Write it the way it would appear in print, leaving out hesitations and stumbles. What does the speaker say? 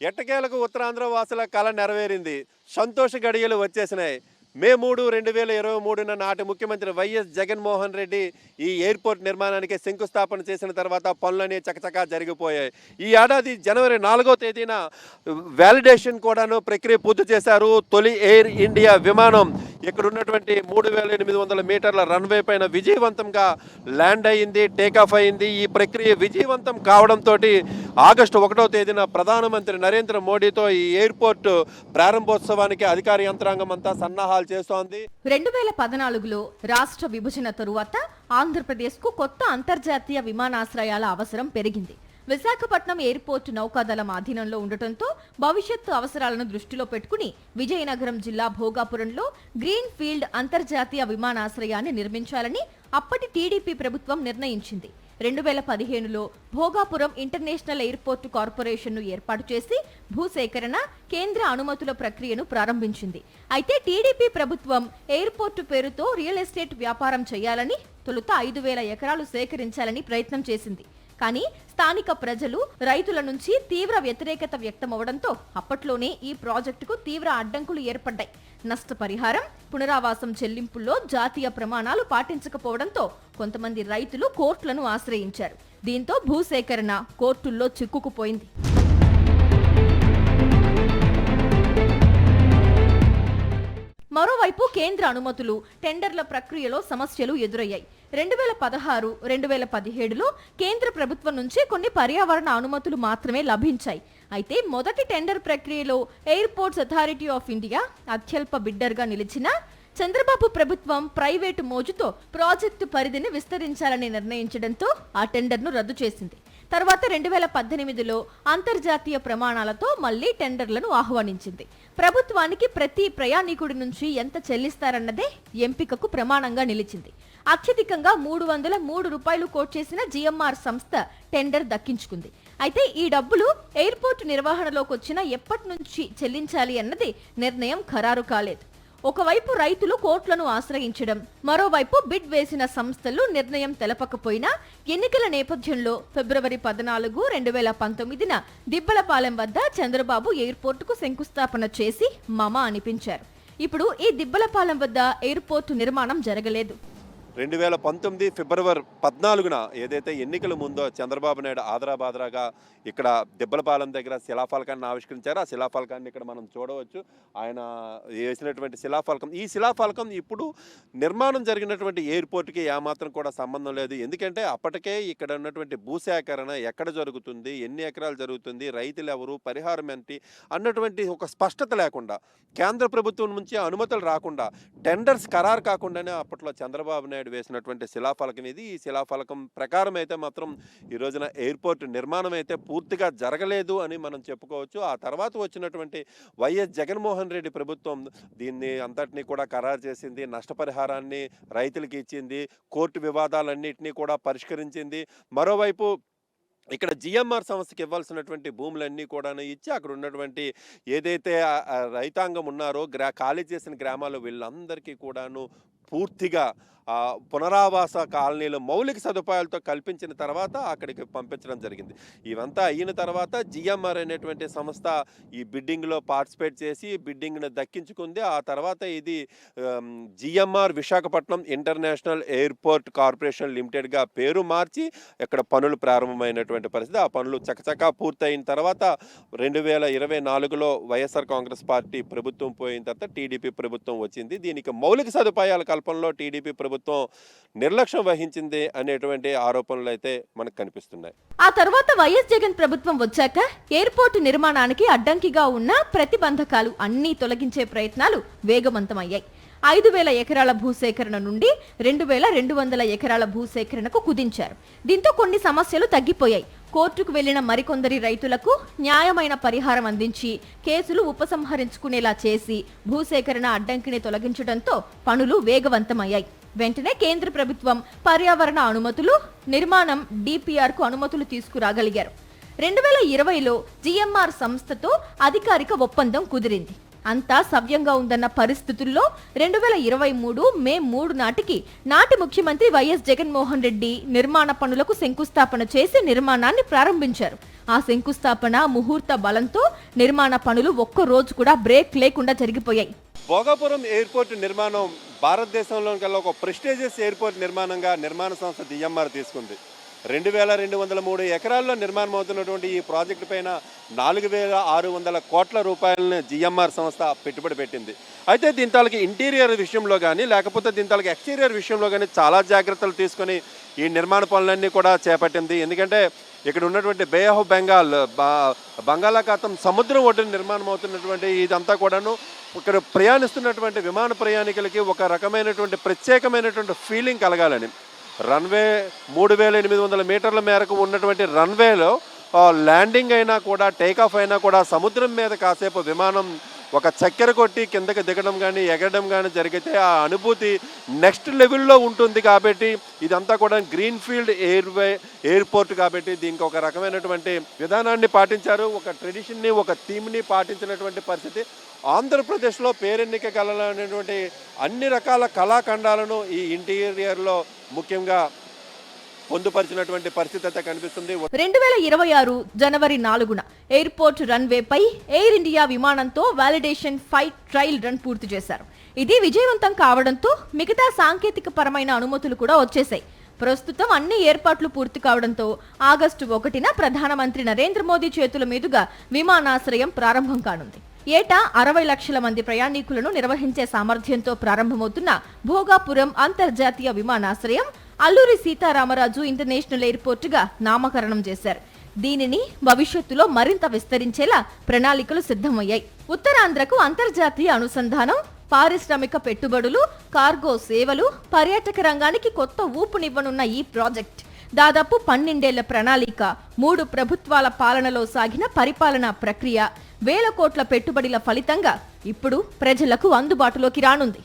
ఎట్టకేలకు ఉత్తరాంధ్ర వాసుల కళ నెరవేరింది. సంతోష గడియలు వచ్చేసినాయి. మే 3, 2023న నాటి ముఖ్యమంత్రి వైఎస్ జగన్మోహన్ రెడ్డి ఈ ఎయిర్పోర్ట్ నిర్మాణానికి శంకుస్థాపన చేసిన తర్వాత పనులన్నీ చకచకా జరిగిపోయాయి. ఈ ఏడాది జనవరి 4వ తేదీన వ్యాలిడేషన్ కూడాను ప్రక్రియ పూర్తి చేశారు. తొలి ఎయిర్ ఇండియా విమానం ఇక్కడ ఉన్నటువంటి 3800 మీటర్ల రన్వే పైన విజయవంతంగా ల్యాండ్ అయింది, టేకాఫ్ అయింది. ఈ ప్రక్రియ విజయవంతం కావడంతో ఆగస్టు 1వ తేదీన ప్రధానమంత్రి నరేంద్ర మోడీతో ఈ ఎయిర్పోర్ట్ ప్రారంభోత్సవానికి అధికార యంత్రాంగం అంతా సన్నాహాలు చేస్తోంది. 2014లో రాష్ట్ర విభజన తరువాత ఆంధ్రప్రదేశ్కు కొత్త అంతర్జాతీయ విమానాశ్రయాల అవసరం పెరిగింది. విశాఖపట్నం ఎయిర్పోర్ట్ నౌకాదళం ఆధీనంలో ఉండటంతో భవిష్యత్తు అవసరాలను దృష్టిలో పెట్టుకుని విజయనగరం జిల్లా భోగాపురంలో గ్రీన్ ఫీల్డ్ అంతర్జాతీయ విమానాశ్రయాన్ని నిర్మించాలని అప్పటి టీడీపీ ప్రభుత్వం నిర్ణయించింది. 2015లో భోగాపురం ఇంటర్నేషనల్ ఎయిర్పోర్ట్ కార్పొరేషన్ను ఏర్పాటు చేసి భూసేకరణ, కేంద్ర అనుమతుల ప్రక్రియను ప్రారంభించింది. అయితే టీడీపీ ప్రభుత్వం ఎయిర్పోర్టు పేరుతో రియల్ ఎస్టేట్ వ్యాపారం చేయాలని, తొలుత 5,000 ఎకరాలు సేకరించాలని ప్రయత్నం చేసింది. కానీ స్థానిక ప్రజలు, రైతుల నుంచి తీవ్ర వ్యతిరేకత వ్యక్తమవడంతో అప్పట్లోనే ఈ ప్రాజెక్టుకు తీవ్ర అడ్డంకులు ఏర్పడ్డాయి. నష్టపరిహారం, పునరావాసం చెల్లింపుల్లో జాతీయ ప్రమాణాలు పాటించకపోవడంతో కొంతమంది రైతులు కోర్టులను ఆశ్రయించారు. దీంతో భూసేకరణ కోర్టుల్లో చిక్కుకుపోయింది. మరోవైపు కేంద్ర అనుమతులు, టెండర్ల ప్రక్రియలో సమస్యలు ఎదురయ్యాయి. 2016, 2017లో కేంద్ర ప్రభుత్వం నుంచి కొన్ని పర్యావరణ అనుమతులు మాత్రమే లభించాయి. అయితే మొదటి టెండర్ ప్రక్రియలో ఎయిర్పోర్ట్స్ అథారిటీ ఆఫ్ ఇండియా అత్యల్ప బిడ్డర్గా నిలిచిన చంద్రబాబు ప్రభుత్వం ప్రైవేటు మోజుతో ప్రాజెక్టు పరిధిని విస్తరించాలని నిర్ణయించడంతో ఆ టెండర్ను రద్దు చేసింది. తర్వాత 2018లో అంతర్జాతీయ ప్రమాణాలతో మళ్లీ టెండర్లను ఆహ్వానించింది. ప్రభుత్వానికి ప్రతి ప్రయాణికుడి నుంచి ఎంత చెల్లిస్తారన్నదే ఎంపికకు ప్రమాణంగా నిలిచింది. అత్యధికంగా ₹303 కోట్ చేసిన జిఎంఆర్ సంస్థ టెండర్ దక్కించుకుంది. అయితే ఈ డబ్బులు ఎయిర్పోర్ట్ నిర్వహణలోకి వచ్చిన ఎప్పటి నుంచి చెల్లించాలి అన్నది నిర్ణయం ఖరారు కాలేదు. ఒకవైపు రైతులు కోర్టులను ఆశ్రయించడం, మరోవైపు బిడ్ వేసిన సంస్థలు నిర్ణయం తెలపకపోయినా ఎన్నికల నేపథ్యంలో ఫిబ్రవరి 14, 2019న దిబ్బలపాలెం వద్ద చంద్రబాబు ఎయిర్పోర్టుకు శంకుస్థాపన చేసి మమ అనిపించారు. ఇప్పుడు ఈ దిబ్బలపాలెం వద్ద ఎయిర్పోర్టు నిర్మాణం జరగలేదు. 2019 ఫిబ్రవరి 14న ఏదైతే ఎన్నికల ముందో చంద్రబాబు నాయుడు ఆదరాబాదరాగా ఇక్కడ దిబ్బలపాలెం దగ్గర శిలాఫలకాన్ని ఆవిష్కరించారు. ఆ శిలాఫలకాన్ని ఇక్కడ మనం చూడవచ్చు. ఆయన వేసినటువంటి శిలాఫలకం, ఈ శిలాఫలకం ఇప్పుడు నిర్మాణం జరిగినటువంటి ఎయిర్పోర్ట్కి ఏమాత్రం కూడా సంబంధం లేదు. ఎందుకంటే అప్పటికే ఇక్కడ ఉన్నటువంటి భూసేకరణ ఎక్కడ జరుగుతుంది, ఎన్ని ఎకరాలు జరుగుతుంది, రైతులు ఎవరు, పరిహారం ఏంటి అన్నటువంటి ఒక స్పష్టత లేకుండా, కేంద్ర ప్రభుత్వం నుంచి అనుమతులు రాకుండా, టెండర్స్ ఖరారు కాకుండానే అప్పట్లో చంద్రబాబు నాయుడు వేసినటువంటి శిలాఫలకం ఇది. ఈ శిలాఫలకం ప్రకారం అయితే మాత్రం ఈ రోజున ఎయిర్పోర్ట్ నిర్మాణం అయితే పూర్తిగా జరగలేదు అని మనం చెప్పుకోవచ్చు. ఆ తర్వాత వచ్చినటువంటి వైఎస్ జగన్మోహన్ రెడ్డి ప్రభుత్వం దీన్ని అంతటినీ కూడా ఖరారు చేసింది, నష్టపరిహారాన్ని రైతులకు ఇచ్చింది, కోర్టు వివాదాలన్నింటినీ కూడా పరిష్కరించింది. మరోవైపు ఇక్కడ జిఎంఆర్ సంస్థకి ఇవ్వాల్సినటువంటి భూములన్నీ కూడా ఇచ్చి అక్కడ ఉన్నటువంటి ఏదైతే రైతాంగం ఉన్నారో ఖాళీ చేసిన గ్రామాలు వీళ్ళందరికీ కూడాను పూర్తిగా పునరావాస కాలనీలు మౌలిక సదుపాయాలతో కల్పించిన తర్వాత అక్కడికి పంపించడం జరిగింది. ఇవంతా అయిన తర్వాత జిఎంఆర్ అనేటువంటి సంస్థ ఈ బిడ్డింగ్లో పార్టిసిపేట్ చేసి బిడ్డింగ్ను దక్కించుకుంది. ఆ తర్వాత ఇది GMR Visakhapatnam international airport corporation లిమిటెడ్గా పేరు మార్చి ఇక్కడ పనులు ప్రారంభమైనటువంటి పరిస్థితి. ఆ పనులు చకచకా పూర్తయిన తర్వాత 2024లో వైఎస్ఆర్ కాంగ్రెస్ పార్టీ ప్రభుత్వం పోయిన తర్వాత టీడీపీ ప్రభుత్వం వచ్చింది. దీనికి మౌలిక సదుపాయాల కల్పనలో టీడీపీ ప్రభుత్వం నిర్లక్ష్యం వహించింది అనేటువంటి ఆరోపణలు అయితే మనకు కనిపిస్తున్నాయి. ఆ తర్వాత వైఎస్ జగన్ ప్రభుత్వం వచ్చాక ఎయిర్పోర్టు నిర్మాణానికి అడ్డంకిగా ఉన్న ప్రతిబంధకాలు అన్నీ తొలగించే ప్రయత్నాలు వేగవంతమయ్యాయి. 5,000 ఎకరాల భూసేకరణ నుండి 2,200 ఎకరాల భూసేకరణకు కుదించారు. దీంతో కొన్ని సమస్యలు తగ్గిపోయాయి. కోర్టుకు వెళ్లిన మరికొందరి రైతులకు న్యాయమైన పరిహారం అందించి కేసులు ఉపసంహరించుకునేలా చేసి భూసేకరణ అడ్డంకిని తొలగించడంతో పనులు వేగవంతమయ్యాయి. వెంటనే కేంద్ర ప్రభుత్వం పర్యావరణ అనుమతులు, నిర్మాణం డిపిఆర్కు అనుమతులు తీసుకురాగలిగారు. 2020లో జిఎంఆర్ సంస్థతో అధికారిక ఒప్పందం కుదిరింది. అంతా సవ్యంగా ఉందన్న పరిస్థితుల్లో 2023 మే 3 నాటికి నాటి ముఖ్యమంత్రి వైఎస్ జగన్మోహన్ రెడ్డి నిర్మాణ పనులకు శంకుస్థాపన చేసి నిర్మాణాన్ని ప్రారంభించారు. ఆ శంకుస్థాపన ముహూర్త బలంతో నిర్మాణ పనులు ఒక్క రోజు కూడా బ్రేక్ లేకుండా జరిగిపోయాయి. భోగాపురం ఎయిర్పోర్ట్ నిర్మాణం భారతదేశంలో కల్లా ఒక ప్రెస్టీజియస్ ఎయిర్పోర్ట్ నిర్మాణంగా నిర్మాణ సంస్థ DMR తీసుకుంది. 2203 ఎకరాల్లో నిర్మాణం అవుతున్నటువంటి ఈ ప్రాజెక్టు పైన 4600 కోట్ల రూపాయలని GMR సంస్థ పెట్టుబడి పెట్టింది. అయితే దీని తాలూకు ఇంటీరియర్ విషయంలో కానీ లేకపోతే దీని తాలూకు ఎక్స్టీరియర్ విషయంలో కానీ చాలా జాగ్రత్తలు తీసుకొని ఈ నిర్మాణ పనులన్నీ కూడా చేపట్టింది. ఎందుకంటే ఇక్కడ ఉన్నటువంటి బే ఆఫ్ బెంగాల్ బంగాళాఖాతం సముద్రం ఒడ్డున నిర్మాణం అవుతున్నటువంటి ఇదంతా కూడాను ఇక్కడ ప్రయాణిస్తున్నటువంటి విమాన ప్రయాణికులకి ఒక రకమైనటువంటి ప్రత్యేకమైనటువంటి ఫీలింగ్ కలగాలని రన్వే 3800 మీటర్ల మేరకు ఉన్నటువంటి రన్వేలో ల్యాండింగ్ అయినా కూడా టేకాఫ్ అయినా కూడా సముద్రం మీద కాసేపు విమానం ఒక చక్కెర కొట్టి కిందకి దిగడం కానీ ఎగరడం కానీ జరిగితే ఆ అనుభూతి నెక్స్ట్ లెవెల్లో ఉంటుంది. కాబట్టి ఇదంతా కూడా గ్రీన్ ఫీల్డ్ ఎయిర్పోర్ట్ కాబట్టి దీనికి ఒక రకమైనటువంటి విధానాన్ని పాటించారు. ఒక ట్రెడిషన్ని ఒక థీమ్ని పాటించినటువంటి పరిస్థితి. ఆంధ్రప్రదేశ్లో పేరెన్నిక కలనటువంటి అన్ని రకాల కళాఖండాలను ఈ ఇంటీరియర్లో ముఖ్యంగా పొందుపరిచినటువంటి పరిస్థితి అయితే కనిపిస్తుంది. 2026 జనవరి 4న ఎయిర్పోర్ట్ రన్వేపై ఎయిర్ ఇండియా విమానంతో వాలిడేషన్ ఫ్లైట్ ట్రయల్ రన్ పూర్తి చేశారు. ఇది విజయవంతం కావడంతో మిగతా సాంకేతిక పరమైన అనుమతులు కూడా వచ్చేశాయి. ప్రస్తుతం అన్ని ఏర్పాట్లు పూర్తి కావడంతో ఆగస్టు 1న ప్రధానమంత్రి నరేంద్ర మోదీ చేతుల మీదుగా విమానాశ్రయం ప్రారంభం కానుంది. ఏటా 60 లక్షల మంది ప్రయాణికులను నిర్వహించే సామర్థ్యంతో ప్రారంభమవుతున్న భోగాపురం అంతర్జాతీయ విమానాశ్రయం అల్లూరి సీతారామరాజు ఇంటర్నేషనల్ ఎయిర్పోర్ట్ గా నామకరణం చేశారు. దీనిని భవిష్యత్తులో మరింత విస్తరించేలా ప్రణాళికలు సిద్ధమయ్యాయి. ఉత్తరాంధ్రకు అంతర్జాతీయ అనుసంధానం, పారిశ్రామిక పెట్టుబడులు, కార్గో సేవలు, పర్యాటక రంగానికి కొత్త ఊపునివ్వనున్న ఈ ప్రాజెక్ట్ దాదాపు 12 ఏళ్ల ప్రణాళిక, 3 ప్రభుత్వాల పాలనలో సాగిన పరిపాలనా ప్రక్రియ, వేల కోట్ల పెట్టుబడుల ఫలితంగా ఇప్పుడు ప్రజలకు అందుబాటులోకి రానుంది.